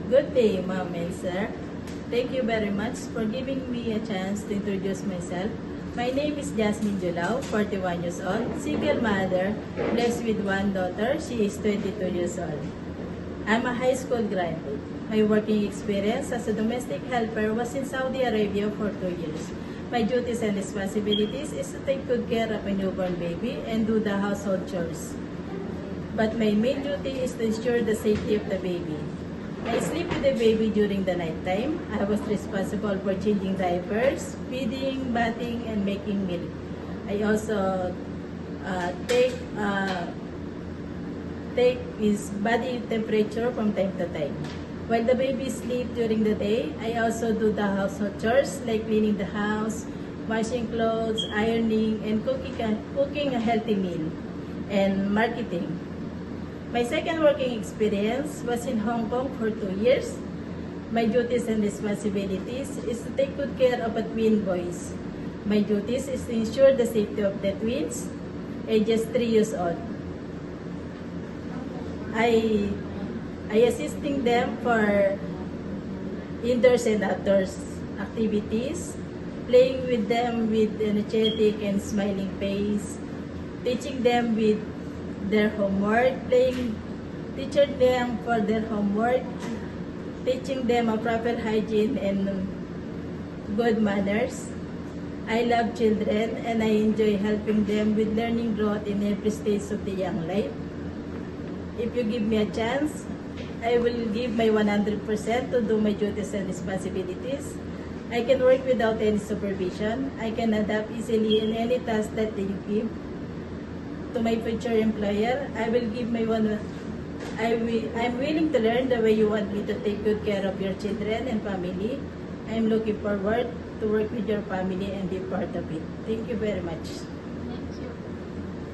Good day, Ma'am and Sir. Thank you very much for giving me a chance to introduce myself. My name is Jasmine Julao, 41 years old, single mother, blessed with one daughter. She is 22 years old. I'm a high school graduate. My working experience as a domestic helper was in Saudi Arabia for 2 years. My duties and responsibilities is to take good care of a newborn baby and do the household chores. But my main duty is to ensure the safety of the baby. I sleep with the baby during the night time. I was responsible for changing diapers, feeding, bathing, and making milk. I also take his body temperature from time to time. While the baby sleeps during the day, I also do the household chores like cleaning the house, washing clothes, ironing, and cooking a healthy meal, and marketing. My second working experience was in Hong Kong for 2 years. My duties and responsibilities is to take good care of a twin boys. My duties is to ensure the safety of the twins, ages 3 years old. I assisting them for indoors and outdoors activities, playing with them with energetic and smiling face, teaching them with their homework, teaching them for their homework, teaching them a proper hygiene and good manners. I love children and I enjoy helping them with learning growth in every stage of the young life. If you give me a chance, I will give my 100% to do my duties and responsibilities. I can work without any supervision. I can adapt easily in any task that you give. To my future employer, I will give my I'm willing to learn the way you want me to take good care of your children and family. I'm looking forward to work with your family and be part of it. Thank you very much.